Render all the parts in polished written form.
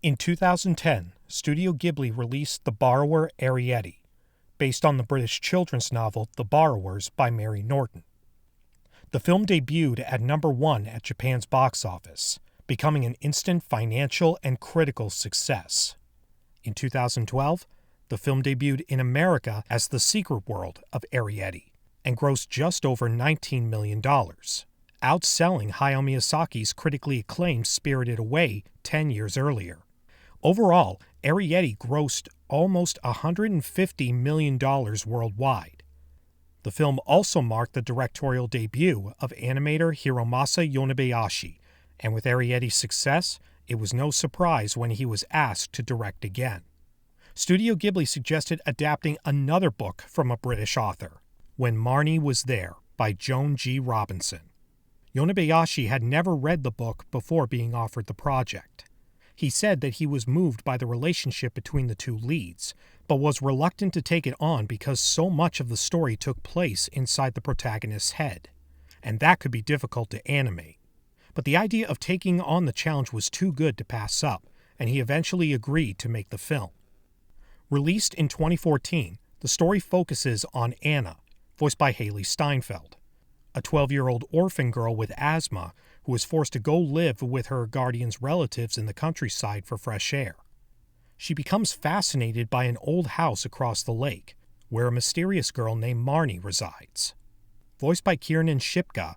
In 2010, Studio Ghibli released The Borrower Arrietty, based on the British children's novel The Borrowers by Mary Norton. The film debuted at #1 at Japan's box office, becoming an instant financial and critical success. In 2012, the film debuted in America as The Secret World of Arrietty and grossed just over $19 million, outselling Hayao Miyazaki's critically acclaimed Spirited Away 10 years earlier. Overall, Arrietty grossed almost $150 million worldwide. The film also marked the directorial debut of animator Hiromasa Yonebayashi, and with Arrietty's success, it was no surprise when he was asked to direct again. Studio Ghibli suggested adapting another book from a British author, When Marnie Was There by Joan G. Robinson. Yonebayashi had never read the book before being offered the project. He said that he was moved by the relationship between the two leads, but was reluctant to take it on because so much of the story took place inside the protagonist's head, and that could be difficult to animate. But the idea of taking on the challenge was too good to pass up, and he eventually agreed to make the film. Released in 2014, the story focuses on Anna, voiced by Haley Steinfeld, a 12-year-old orphan girl with asthma who is forced to go live with her guardian's relatives in the countryside for fresh air. She becomes fascinated by an old house across the lake, where a mysterious girl named Marnie resides. Voiced by Kiernan Shipka,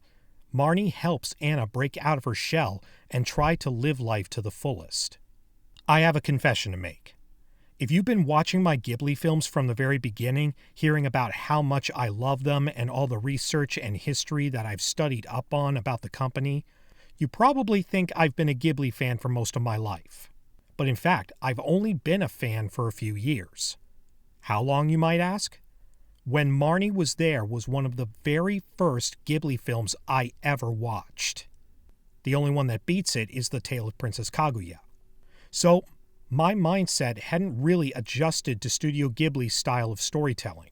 Marnie helps Anna break out of her shell and try to live life to the fullest. I have a confession to make. If you've been watching my Ghibli films from the very beginning, hearing about how much I love them and all the research and history that I've studied up on about the company, you probably think I've been a Ghibli fan for most of my life. But in fact, I've only been a fan for a few years. How long, you might ask? When Marnie Was There was one of the very first Ghibli films I ever watched. The only one that beats it is The Tale of Princess Kaguya. So, my mindset hadn't really adjusted to Studio Ghibli's style of storytelling.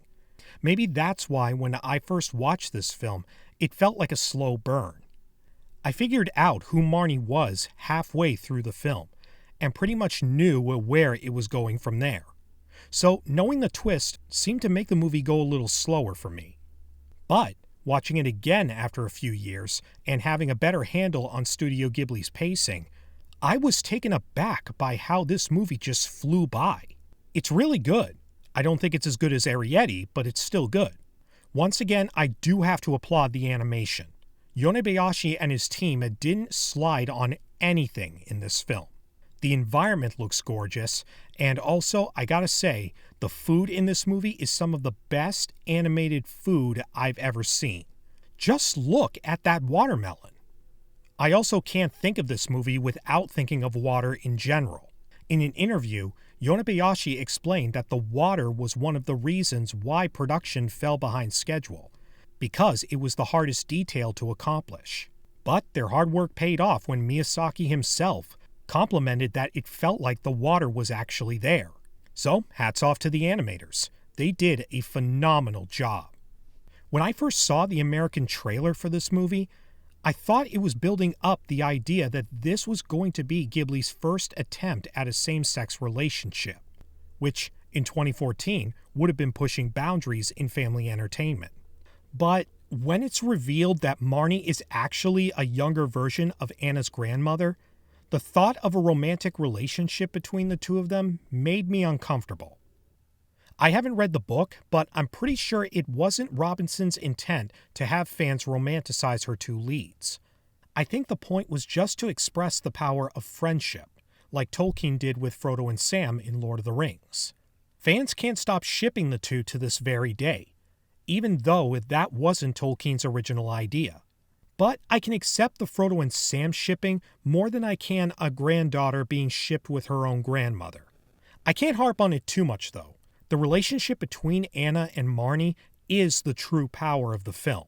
Maybe that's why when I first watched this film, it felt like a slow burn. I figured out who Marnie was halfway through the film, and pretty much knew where it was going from there. So knowing the twist seemed to make the movie go a little slower for me. But watching it again after a few years, and having a better handle on Studio Ghibli's pacing, I was taken aback by how this movie just flew by. It's really good. I don't think it's as good as Arrietty, but it's still good. Once again, I do have to applaud the animation. Yonebayashi and his team didn't slide on anything in this film. The environment looks gorgeous, and also, I gotta say, the food in this movie is some of the best animated food I've ever seen. Just look at that watermelon. I also can't think of this movie without thinking of water in general. In an interview, Yonebayashi explained that the water was one of the reasons why production fell behind schedule, because it was the hardest detail to accomplish. But their hard work paid off when Miyazaki himself complimented that it felt like the water was actually there. So, hats off to the animators. They did a phenomenal job. When I first saw the American trailer for this movie, I thought it was building up the idea that this was going to be Ghibli's first attempt at a same-sex relationship, which, in 2014, would have been pushing boundaries in family entertainment. But when it's revealed that Marnie is actually a younger version of Anna's grandmother, the thought of a romantic relationship between the two of them made me uncomfortable. I haven't read the book, but I'm pretty sure it wasn't Robinson's intent to have fans romanticize her two leads. I think the point was just to express the power of friendship, like Tolkien did with Frodo and Sam in Lord of the Rings. Fans can't stop shipping the two to this very day, even though that wasn't Tolkien's original idea. But I can accept the Frodo and Sam shipping more than I can a granddaughter being shipped with her own grandmother. I can't harp on it too much, though. The relationship between Anna and Marnie is the true power of the film.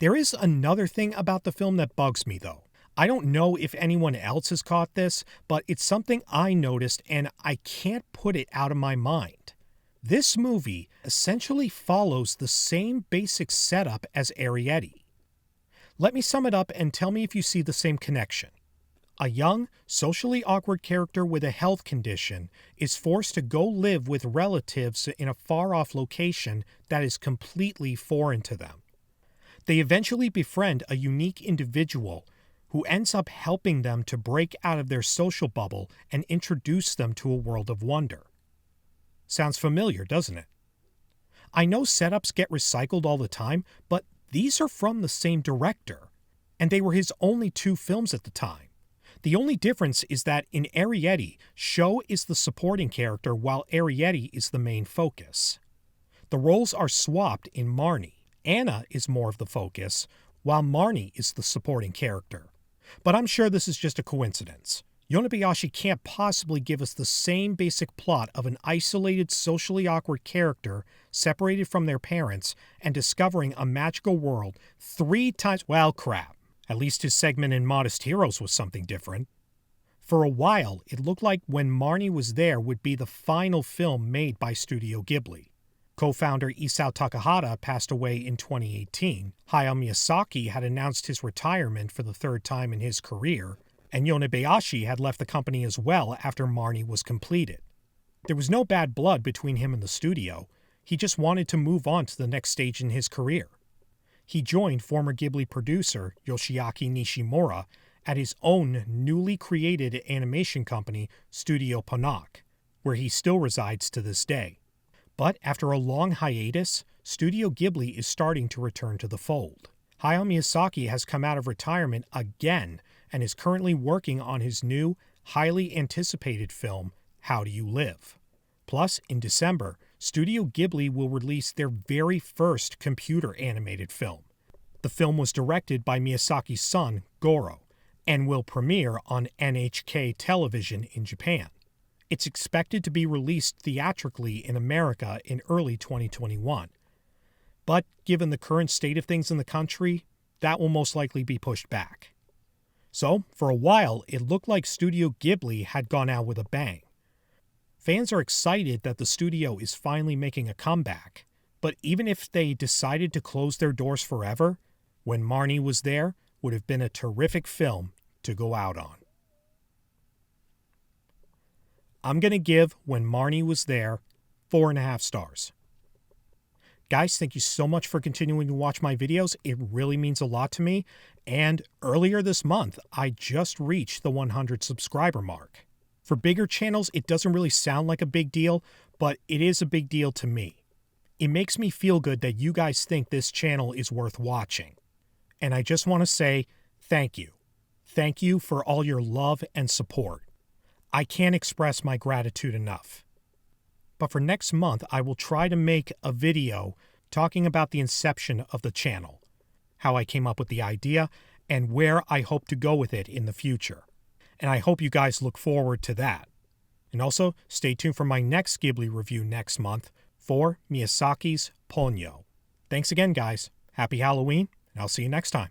There is another thing about the film that bugs me, though. I don't know if anyone else has caught this, but it's something I noticed and I can't put it out of my mind. This movie essentially follows the same basic setup as Arrietty. Let me sum it up and tell me if you see the same connection. A young, socially awkward character with a health condition is forced to go live with relatives in a far-off location that is completely foreign to them. They eventually befriend a unique individual who ends up helping them to break out of their social bubble and introduce them to a world of wonder. Sounds familiar, doesn't it? I know setups get recycled all the time, but these are from the same director, and they were his only 2 films at the time. The only difference is that in Arrietty, Sho is the supporting character while Arrietty is the main focus. The roles are swapped in Marnie. Anna is more of the focus, while Marnie is the supporting character. But I'm sure this is just a coincidence. Yonebayashi can't possibly give us the same basic plot of an isolated, socially awkward character separated from their parents and discovering a magical world 3 times— well, crap. At least his segment in Modest Heroes was something different. For a while, it looked like When Marnie Was There would be the final film made by Studio Ghibli. Co-founder Isao Takahata passed away in 2018, Hayao Miyazaki had announced his retirement for the 3rd time in his career, and Yonebayashi had left the company as well after Marnie was completed. There was no bad blood between him and the studio, he just wanted to move on to the next stage in his career. He joined former Ghibli producer Yoshiaki Nishimura at his own newly created animation company, Studio Ponoc, where he still resides to this day. But after a long hiatus, Studio Ghibli is starting to return to the fold. Hayao Miyazaki has come out of retirement again and is currently working on his new, highly anticipated film, How Do You Live? Plus, in December, Studio Ghibli will release their very first computer-animated film. The film was directed by Miyazaki's son, Goro, and will premiere on NHK television in Japan. It's expected to be released theatrically in America in early 2021. But given the current state of things in the country, that will most likely be pushed back. So, for a while, it looked like Studio Ghibli had gone out with a bang. Fans are excited that the studio is finally making a comeback, but even if they decided to close their doors forever, When Marnie Was There would have been a terrific film to go out on. I'm going to give When Marnie Was There 4.5 stars. Guys, thank you so much for continuing to watch my videos. It really means a lot to me. And earlier this month, I just reached the 100 subscriber mark. For bigger channels, it doesn't really sound like a big deal, but it is a big deal to me. It makes me feel good that you guys think this channel is worth watching. And I just want to say thank you. Thank you for all your love and support. I can't express my gratitude enough. But for next month, I will try to make a video talking about the inception of the channel, how I came up with the idea, and where I hope to go with it in the future. And I hope you guys look forward to that. And also, stay tuned for my next Ghibli review next month for Miyazaki's Ponyo. Thanks again, guys. Happy Halloween, and I'll see you next time.